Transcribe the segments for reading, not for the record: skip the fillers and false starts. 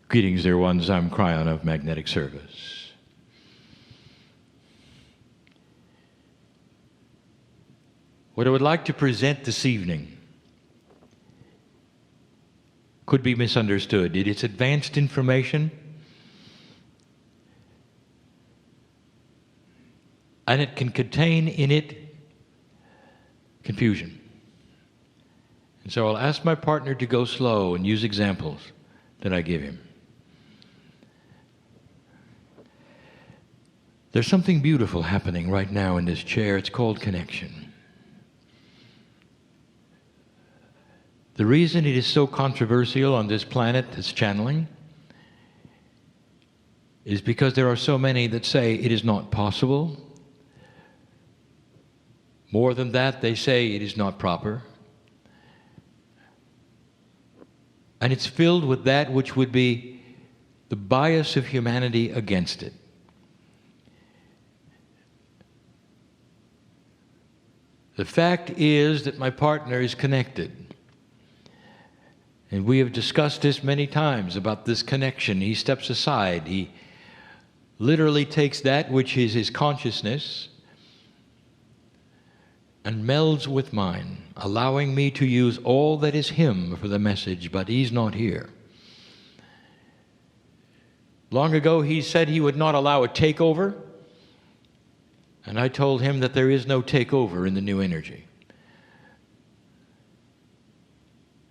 Greetings, dear ones. I'm Kryon of Magnetic Service. What I would like to present this evening could be misunderstood. It is advanced information, and it can contain in it confusion. And so I'll ask my partner to go slow and use examples that I give him. There's something beautiful happening right now in this chair. It's called connection. The reason it is so controversial on this planet, this channeling, is because there are so many that say it is not possible. More than that, they say it is not proper. And it's filled with that which would be the bias of humanity against it. The fact is that my partner is connected. And we have discussed this many times about this connection. He steps aside. He literally takes that which is his consciousness and melds with mine, allowing me to use all that is him for the message, but he's not here. Long ago he said he would not allow a takeover, and I told him that there is no takeover in the new energy.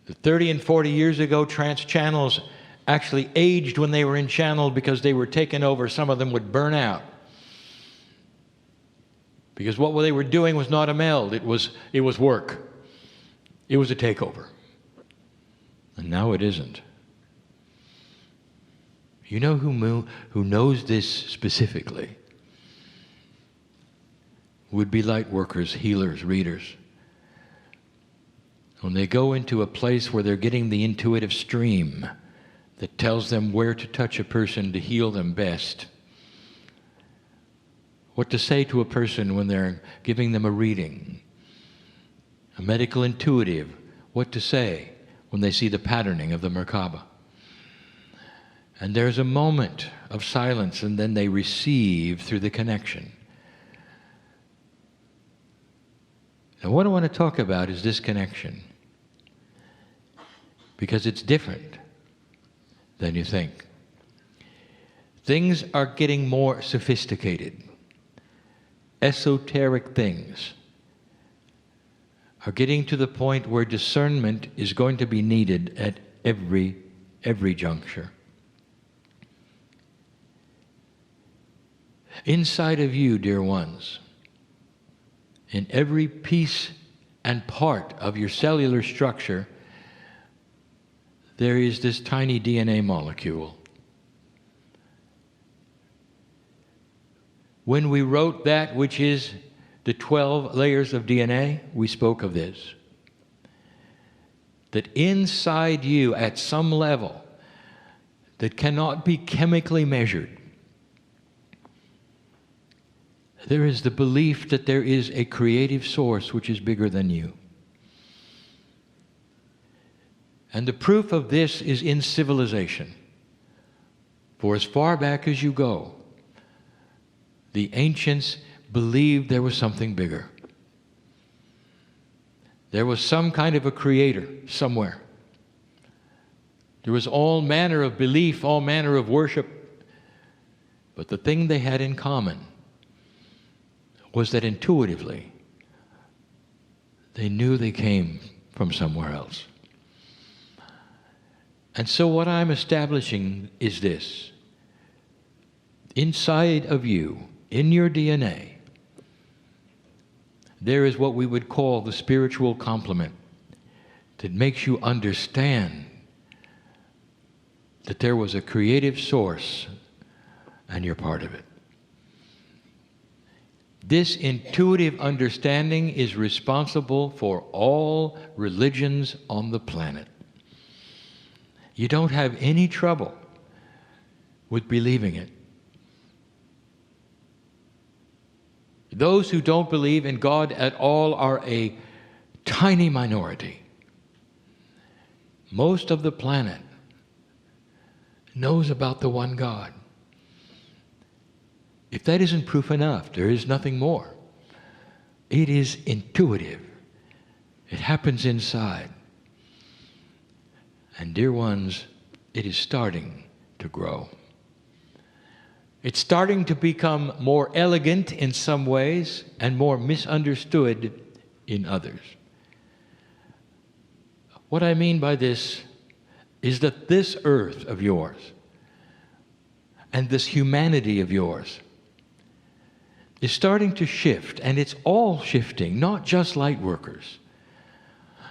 30 and 40 years ago, trance channels actually aged when they were in channel because they were taken over. Some of them would burn out. Because what they were doing was not a meld, it was work. It was a takeover. And now it isn't. You know who knows this specifically? Would be light workers, healers, readers. When they go into a place where they're getting the intuitive stream that tells them where to touch a person to heal them best, what to say to a person when they're giving them a reading, a medical intuitive, what to say when they see the patterning of the Merkaba. And there's a moment of silence, and then they receive through the connection. Now, what I want to talk about is this connection, because it's different than you think. Things are getting more sophisticated. Esoteric things are getting to the point where discernment is going to be needed at every juncture. Inside of you, dear ones, in every piece and part of your cellular structure, there is this tiny DNA molecule. When we wrote that which is the 12 layers of DNA, we spoke of this. That inside you, at some level that cannot be chemically measured, there is the belief that there is a creative source which is bigger than you. And the proof of this is in civilization. For as far back as you go, the ancients believed there was something bigger. There was some kind of a creator somewhere. There was all manner of belief, all manner of worship. But the thing they had in common was that intuitively they knew they came from somewhere else. And so what I'm establishing is this. Inside of you, in your DNA, there is what we would call the spiritual complement that makes you understand that there was a creative source and you're part of it. This intuitive understanding is responsible for all religions on the planet. You don't have any trouble with believing it. Those who don't believe in God at all are a tiny minority. Most of the planet knows about the one God. If that isn't proof enough, there is nothing more. It is intuitive. It happens inside. And dear ones, it is starting to grow. It's starting to become more elegant in some ways and more misunderstood in others. What I mean by this is that this earth of yours and this humanity of yours is starting to shift, and it's all shifting, not just light workers,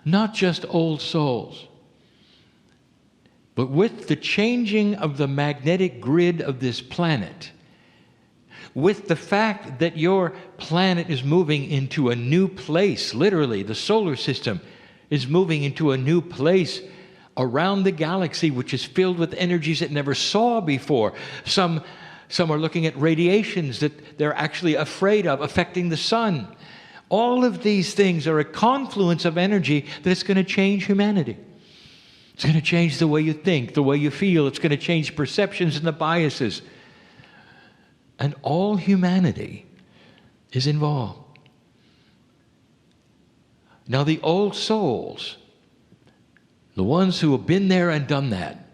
not just old souls, but with the changing of the magnetic grid of this planet, with the fact that your planet is moving into a new place, literally, the solar system is moving into a new place around the galaxy, which is filled with energies it never saw before. Some are looking at radiations that they're actually afraid of affecting the sun. All of these things are a confluence of energy that's going to change humanity. It's going to change the way you think, the way you feel. It's going to change perceptions and the biases. And all humanity is involved. Now, the old souls, the ones who have been there and done that,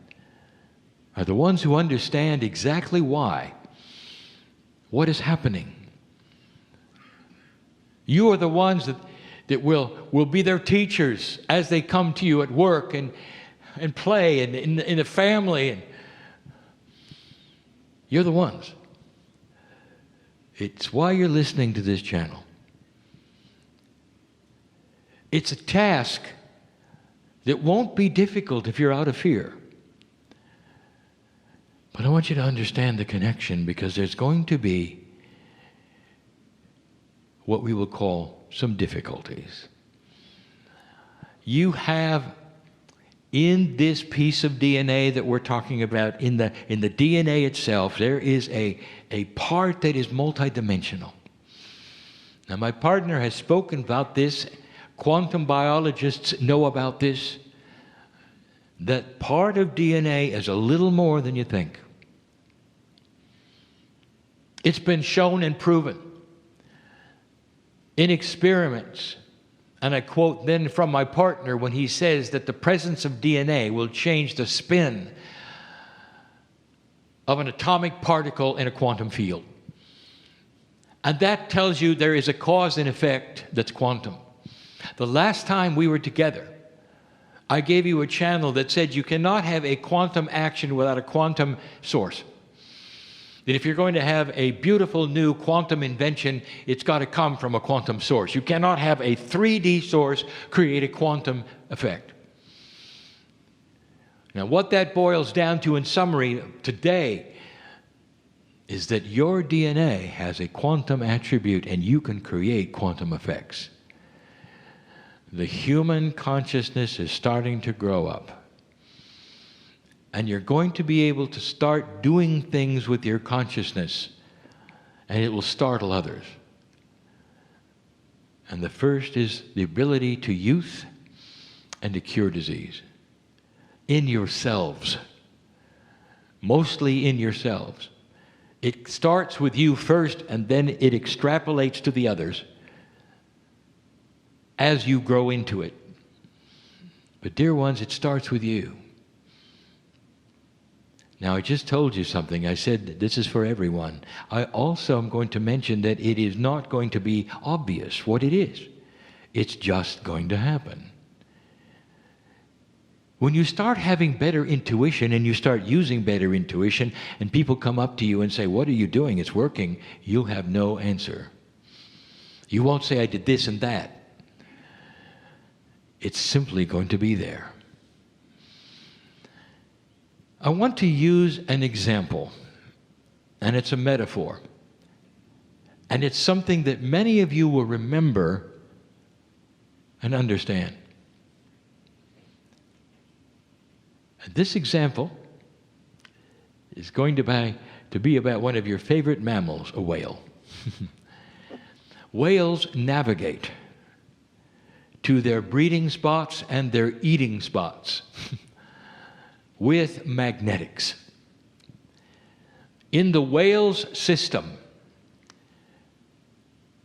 are the ones who understand exactly why, what is happening. You are the ones that will be their teachers as they come to you at work and play and in the family. And you're the ones. It's why you're listening to this channel. It's a task that won't be difficult if you're out of fear. But I want you to understand the connection, because there's going to be what we will call some difficulties. You have in this piece of DNA that we're talking about, in the DNA itself, there is a part that is multidimensional. Now, my partner has spoken about this. Quantum biologists know about this. That part of DNA is a little more than you think. It's been shown and proven in experiments. And I quote then from my partner when he says that the presence of DNA will change the spin of an atomic particle in a quantum field. And that tells you there is a cause and effect that's quantum. The last time we were together, I gave you a channel that said you cannot have a quantum action without a quantum source. That if you're going to have a beautiful new quantum invention, it's got to come from a quantum source. You cannot have a 3D source create a quantum effect. Now, what that boils down to in summary today is that your DNA has a quantum attribute and you can create quantum effects. The human consciousness is starting to grow up. And you're going to be able to start doing things with your consciousness, and it will startle others. And the first is the ability to youth and to cure disease. In yourselves. Mostly in yourselves. It starts with you first, and then it extrapolates to the others as you grow into it. But dear ones, it starts with you. Now, I just told you something. I said this is for everyone. I also am going to mention that it is not going to be obvious what it is. It's just going to happen. When you start having better intuition and you start using better intuition and people come up to you and say, "What are you doing? It's working," you'll have no answer. You won't say, "I did this and that." It's simply going to be there. I want to use an example, and it's a metaphor. And it's something that many of you will remember and understand. And this example is going to be about one of your favorite mammals, a whale. Whales navigate to their breeding spots and their eating spots with magnetics. In the whale's system,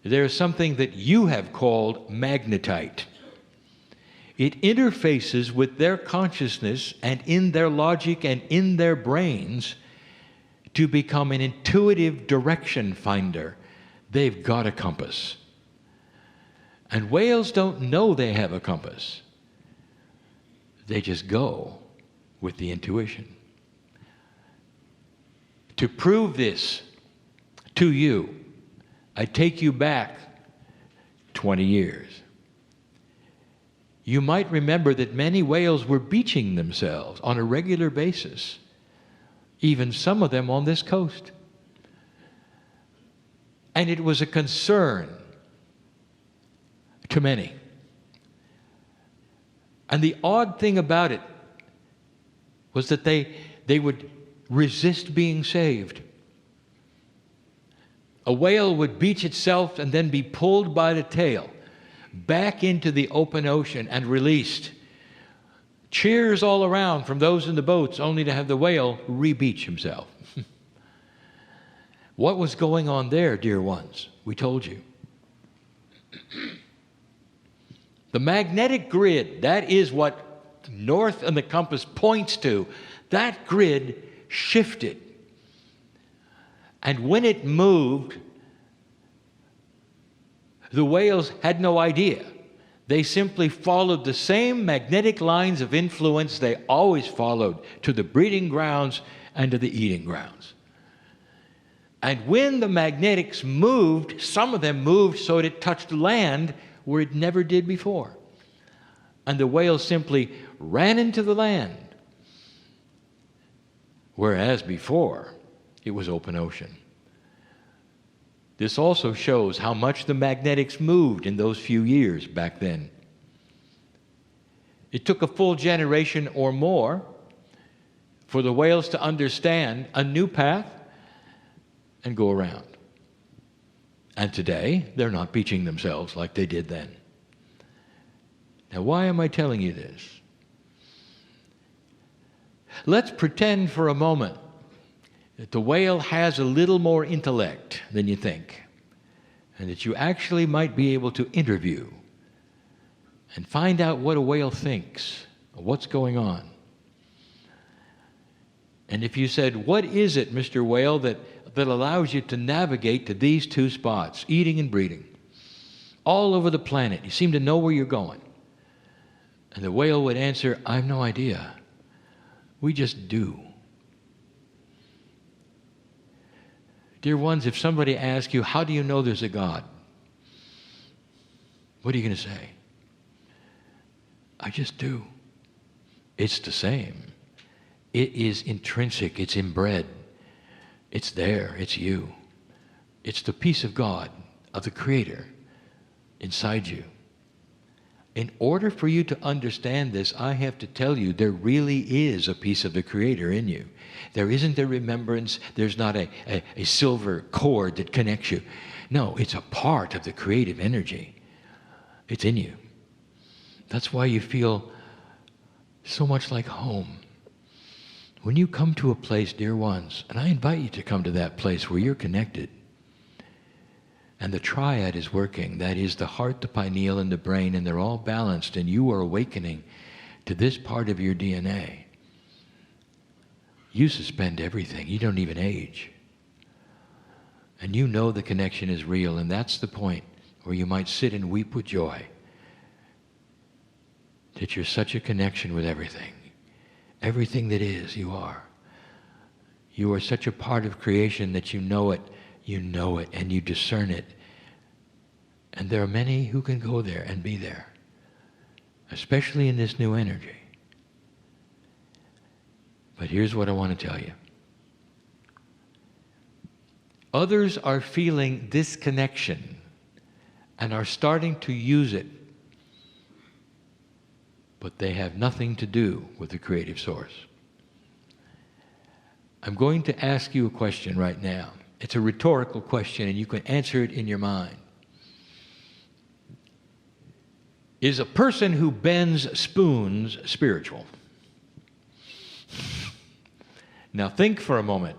there is something that you have called magnetite. It interfaces with their consciousness and in their logic and in their brains to become an intuitive direction finder. They've got a compass. And whales don't know they have a compass. They just go with the intuition. To prove this to you, I take you back 20 years. You might remember that many whales were beaching themselves on a regular basis, even some of them on this coast. And it was a concern to many. And the odd thing about it was that they would resist being saved. A whale would beach itself and then be pulled by the tail back into the open ocean and released. Cheers all around from those in the boats, only to have the whale re-beach himself. What was going on there, dear ones? We told you. The magnetic grid, that is what north and the compass points to, that grid shifted. And when it moved, the whales had no idea. They simply followed the same magnetic lines of influence they always followed to the breeding grounds and to the eating grounds. And when the magnetics moved, some of them moved so that it touched land where it never did before. And the whales simply ran into the land. Whereas before, it was open ocean. This also shows how much the magnetics moved in those few years back then. It took a full generation or more for the whales to understand a new path and go around. And today, they're not beaching themselves like they did then. Now, why am I telling you this? Let's pretend for a moment that the whale has a little more intellect than you think, and that you actually might be able to interview and find out what a whale thinks, or what's going on. And if you said, what is it, Mr. Whale, that allows you to navigate to these two spots, eating and breeding, all over the planet? You seem to know where you're going. And the whale would answer, I have no idea. We just do. Dear ones, if somebody asks you, how do you know there's a God? What are you going to say? I just do. It's the same. It is intrinsic. It's inbred. It's there. It's you. It's the peace of God, of the Creator, inside you. In order for you to understand this, I have to tell you there really is a piece of the Creator in you. There isn't a remembrance. There's not a silver cord that connects you. No, it's a part of the creative energy. It's in you. That's why you feel so much like home. When you come to a place, dear ones, and I invite you to come to that place where you're connected, and the triad is working, that is the heart, the pineal, and the brain, and they're all balanced, and you are awakening to this part of your DNA. You suspend everything. You don't even age. And you know the connection is real, and that's the point where you might sit and weep with joy that you're such a connection with everything. Everything that is, you are. You are such a part of creation that you know it, and you discern it. And there are many who can go there and be there, especially in this new energy. But here's what I want to tell you. Others are feeling this connection and are starting to use it, but they have nothing to do with the creative source. I'm going to ask you a question right now. It's a rhetorical question, and you can answer it in your mind. Is a person who bends spoons spiritual? Now think for a moment.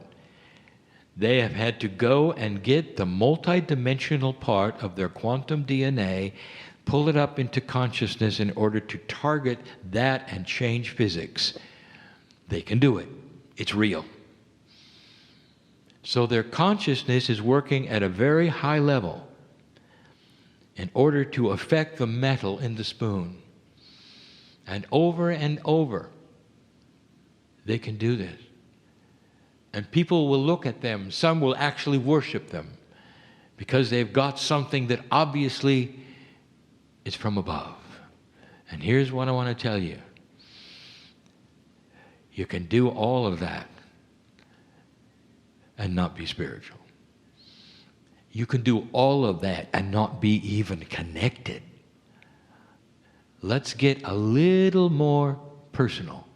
They have had to go and get the multi-dimensional part of their quantum DNA, pull it up into consciousness in order to target that and change physics. They can do it. It's real. So their consciousness is working at a very high level in order to affect the metal in the spoon. And over, they can do this. And people will look at them. Some will actually worship them because they've got something that obviously is from above. And here's what I want to tell you. You can do all of that and not be spiritual. You can do all of that and not be even connected. Let's get a little more personal.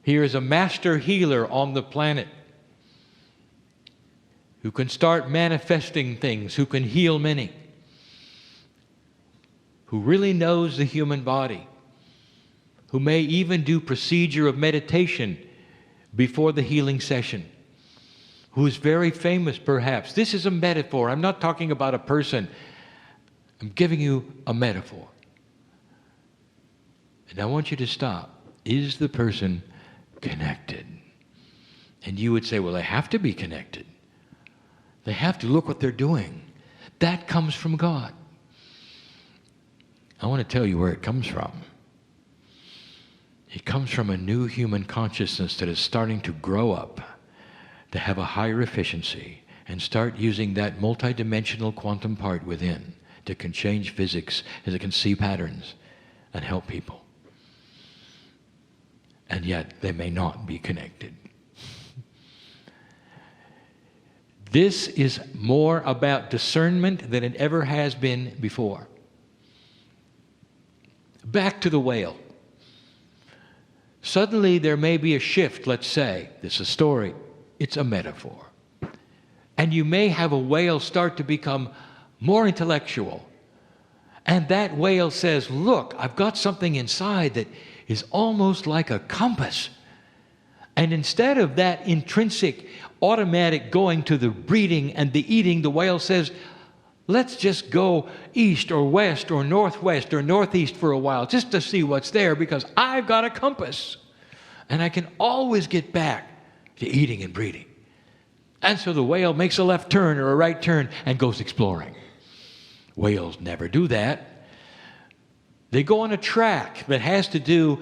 Here is a master healer on the planet who can start manifesting things, who can heal many, who really knows the human body, who may even do procedure of meditation before the healing session, who is very famous perhaps. This is a metaphor. I'm not talking about a person. I'm giving you a metaphor. And I want you to stop. Is the person connected? And you would say, well, they have to be connected. They have to. Look what they're doing. That comes from God. I want to tell you where it comes from. It comes from a new human consciousness that is starting to grow up, to have a higher efficiency, and start using that multidimensional quantum part within that can change physics, as it can see patterns and help people. And yet they may not be connected. This is more about discernment than it ever has been before. Back to the whale. Suddenly there may be a shift, let's say. This is a story. It's a metaphor. And you may have a whale start to become more intellectual. And that whale says, look, I've got something inside that is almost like a compass. And instead of that intrinsic, automatic going to the breeding and the eating, the whale says, let's just go east or west or northwest or northeast for a while just to see what's there, because I've got a compass. And I can always get back to eating and breeding. And so the whale makes a left turn or a right turn and goes exploring. Whales never do that. They go on a track that has to do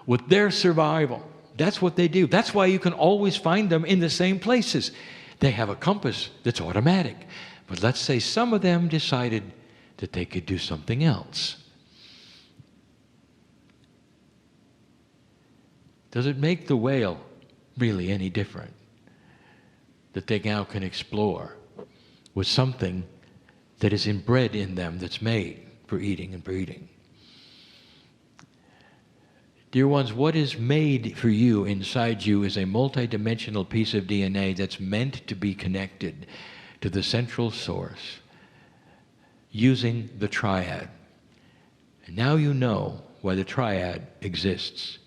with their survival. That's what they do. That's why you can always find them in the same places. They have a compass that's automatic. But let's say some of them decided that they could do something else. Does it make the whale really any different that they now can explore with something that is inbred in them, that's made for eating and breeding? Dear ones, what is made for you inside you is a multidimensional piece of DNA that's meant to be connected to the central source using the triad. And now you know why the triad exists.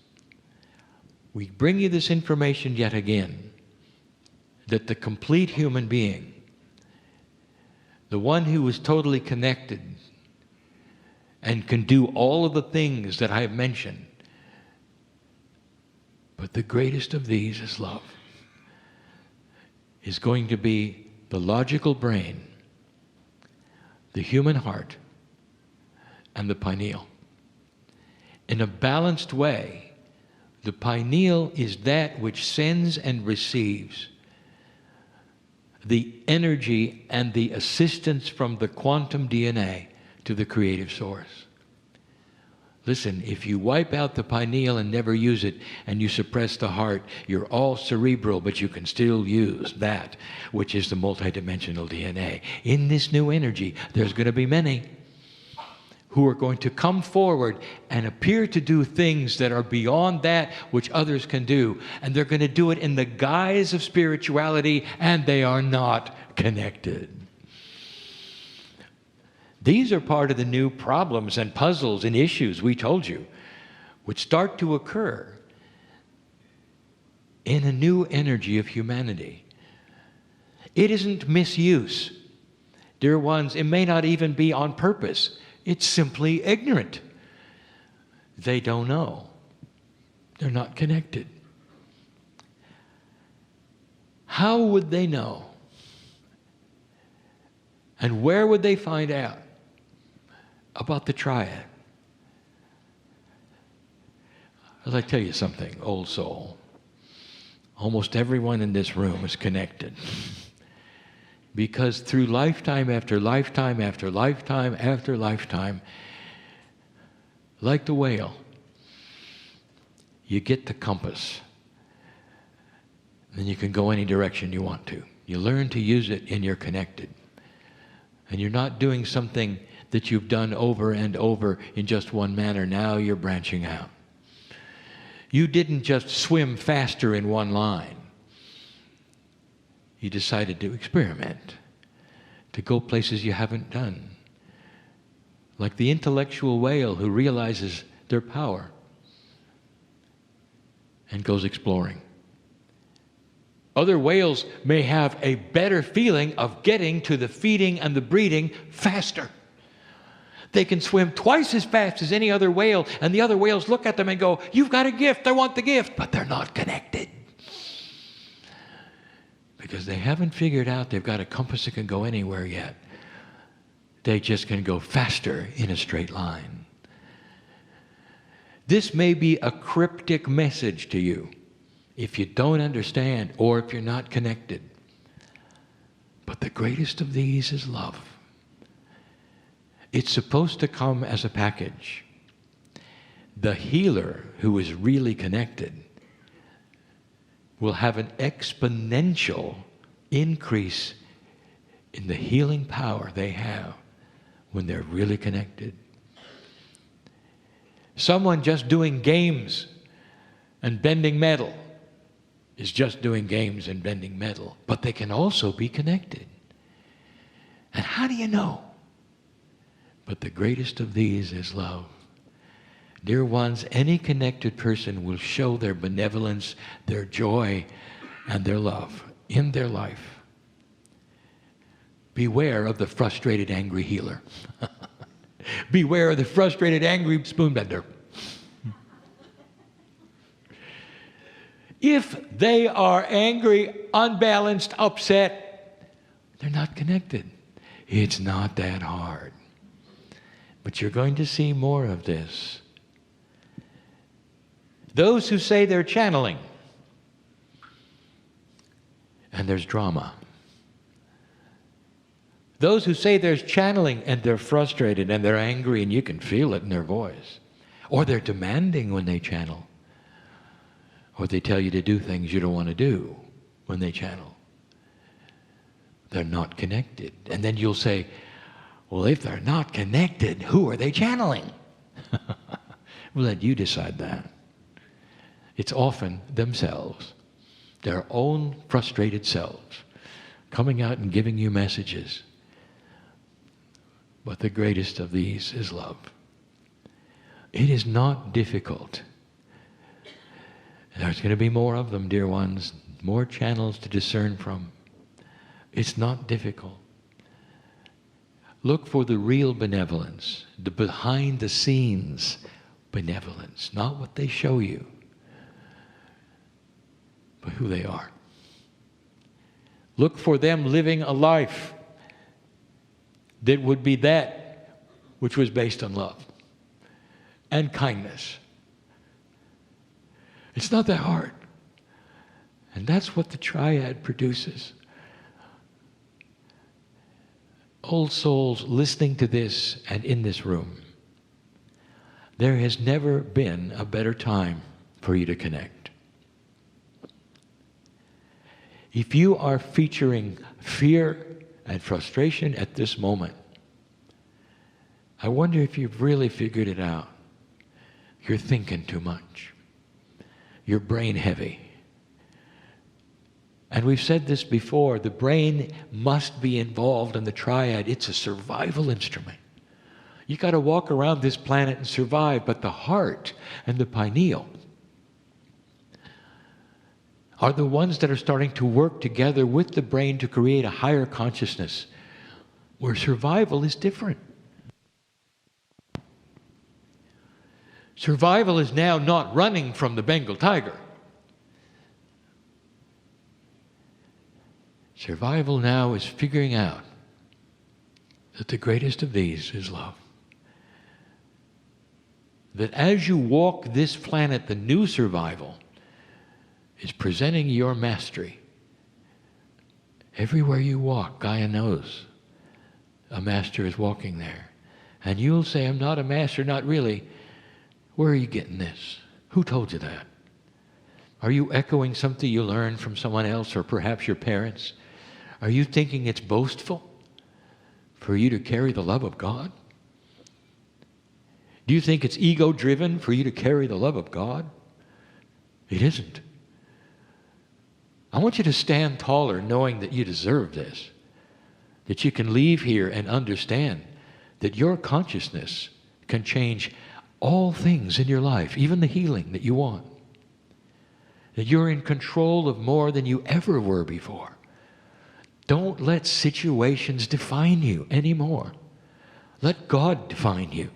We bring you this information yet again, that the complete human being, the one who is totally connected and can do all of the things that I have mentioned, but the greatest of these is love, is going to be the logical brain, the human heart, and the pineal. In a balanced way, the pineal is that which sends and receives the energy and the assistance from the quantum DNA to the creative source. Listen, if you wipe out the pineal and never use it, and you suppress the heart, you're all cerebral, but you can still use that, which is the multidimensional DNA. In this new energy, there's going to be many who are going to come forward and appear to do things that are beyond that which others can do. And they're going to do it in the guise of spirituality, and they are not connected. These are part of the new problems and puzzles and issues we told you, which start to occur in a new energy of humanity. It isn't misuse. Dear ones, it may not even be on purpose. It's simply ignorant. They don't know. They're not connected. How would they know? And where would they find out about the triad? I'd like to tell you something, old soul. Almost everyone in this room is connected. Because through lifetime after lifetime after lifetime after lifetime, like the whale, you get the compass. Then you can go any direction you want to. You learn to use it and you're connected. And you're not doing something that you've done over and over in just one manner. Now you're branching out. You didn't just swim faster in one line. You decided to experiment, to go places you haven't done. Like the intellectual whale who realizes their power and goes exploring. Other whales may have a better feeling of getting to the feeding and the breeding faster. They can swim twice as fast as any other whale, and the other whales look at them and go, "You've got a gift, I want the gift," but they're not connected. Because they haven't figured out they've got a compass that can go anywhere yet. They just can go faster in a straight line. This may be a cryptic message to you if you don't understand or if you're not connected. But the greatest of these is love. It's supposed to come as a package. The healer who is really connected will have an exponential increase in the healing power they have when they're really connected. Someone just doing games and bending metal is just doing games and bending metal, but they can also be connected. And how do you know? But the greatest of these is love. Dear ones, any connected person will show their benevolence, their joy, and their love in their life. Beware of the frustrated, angry healer. Beware of the frustrated, angry spoonbender. If they are angry, unbalanced, upset, they're not connected. It's not that hard. But you're going to see more of this. Those who say they're channeling, and there's drama. Those who say there's channeling and they're frustrated and they're angry and you can feel it in their voice. Or they're demanding when they channel. Or they tell you to do things you don't want to do when they channel. They're not connected. And then you'll say, well, if they're not connected, who are they channeling? We'll let you decide that. It's often themselves, their own frustrated selves, coming out and giving you messages. But the greatest of these is love. It is not difficult. There's going to be more of them, dear ones, more channels to discern from. It's not difficult. Look for the real benevolence, the behind-the-scenes benevolence, not what they show you, but who they are. Look for them living a life that would be that which was based on love and kindness. It's not that hard. And that's what the triad produces. Old souls listening to this and in this room, there has never been a better time for you to connect. If you are featuring fear and frustration at this moment, I wonder if you've really figured it out. You're thinking too much. You're brain heavy. And we've said this before, the brain must be involved in the triad. It's a survival instrument. You got to walk around this planet and survive, but the heart and the pineal are the ones that are starting to work together with the brain to create a higher consciousness where survival is different. Survival is now not running from the Bengal tiger. Survival now is figuring out that the greatest of these is love. That as you walk this planet, the new survival is presenting your mastery. Everywhere you walk, Gaia knows a master is walking there. And you'll say, I'm not a master, not really. Where are you getting this? Who told you that? Are you echoing something you learned from someone else or perhaps your parents? Are you thinking it's boastful for you to carry the love of God? Do you think it's ego-driven for you to carry the love of God? It isn't. I want you to stand taller knowing that you deserve this, that you can leave here and understand that your consciousness can change all things in your life, even the healing that you want. That you're in control of more than you ever were before. Don't let situations define you anymore. Let God define you.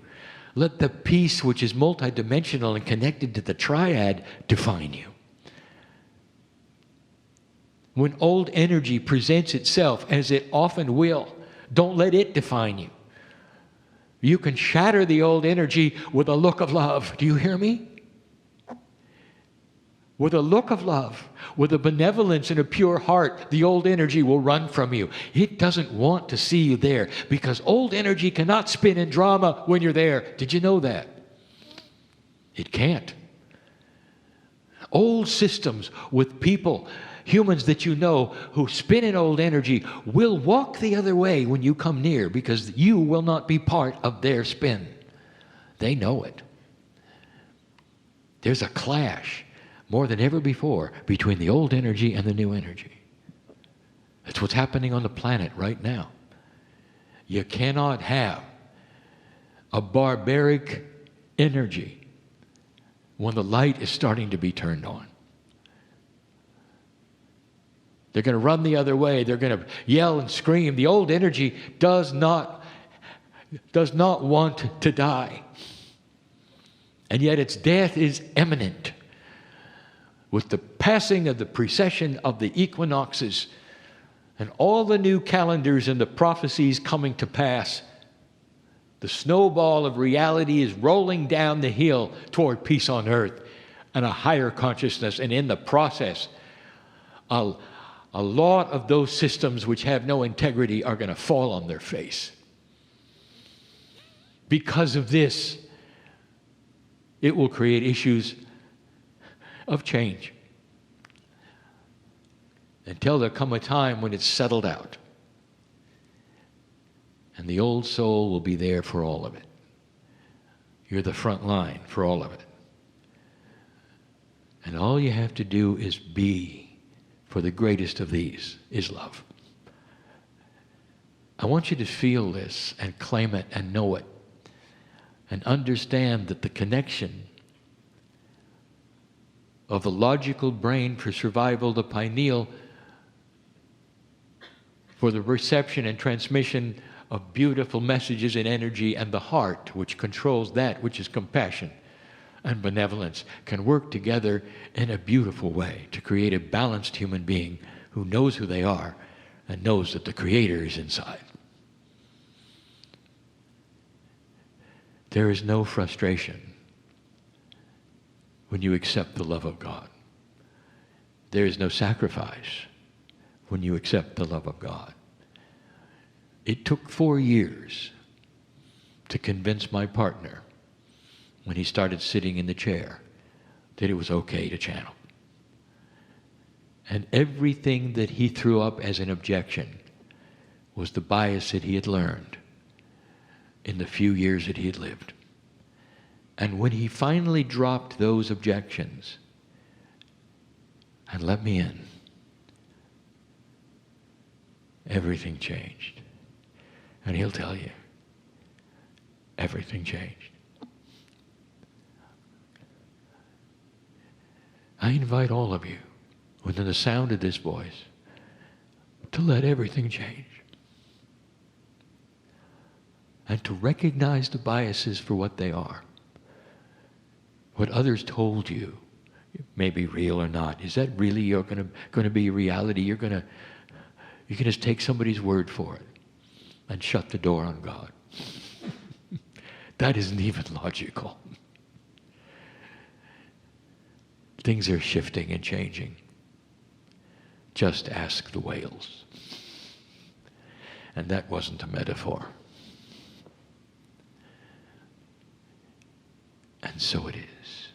Let the peace which is multidimensional and connected to the triad define you. When old energy presents itself, as it often will, don't let it define you. You can shatter the old energy with a look of love. Do you hear me? With a look of love, with a benevolence and a pure heart, the old energy will run from you. It doesn't want to see you there because old energy cannot spin in drama when you're there. Did you know that? It can't. Old systems with people, humans that you know who spin in old energy will walk the other way when you come near because you will not be part of their spin. They know it. There's a clash more than ever before between the old energy and the new energy. That's what's happening on the planet right now. You cannot have a barbaric energy when the light is starting to be turned on. They're going to run the other way. They're going to yell and scream. The old energy does not want to die. And yet its death is imminent. With the passing of the precession of the equinoxes and all the new calendars and the prophecies coming to pass, the snowball of reality is rolling down the hill toward peace on earth and a higher consciousness. And in the process, a lot of those systems which have no integrity are going to fall on their face. Because of this, it will create issues of change until there come a time when it's settled out. And the old soul will be there for all of it. You're the front line for all of it. And all you have to do is be, for the greatest of these is love. I want you to feel this and claim it and know it and understand that the connection of the logical brain for survival, the pineal for the reception and transmission of beautiful messages and energy, and the heart, which controls that which is compassion and benevolence, can work together in a beautiful way to create a balanced human being who knows who they are and knows that the Creator is inside. There is no frustration when you accept the love of God. There is no sacrifice when you accept the love of God. It took 4 years to convince my partner, when he started sitting in the chair, that it was okay to channel. And everything that he threw up as an objection was the bias that he had learned in the few years that he had lived. And when he finally dropped those objections and let me in, everything changed. And he'll tell you, everything changed. I invite all of you within the sound of this voice, to let everything change. And to recognize the biases for what they are. What others told you may be real or not. Is that really going to be reality? You can just take somebody's word for it and shut the door on God. That isn't even logical. Things are shifting and changing. Just ask the whales. And that wasn't a metaphor. And so it is.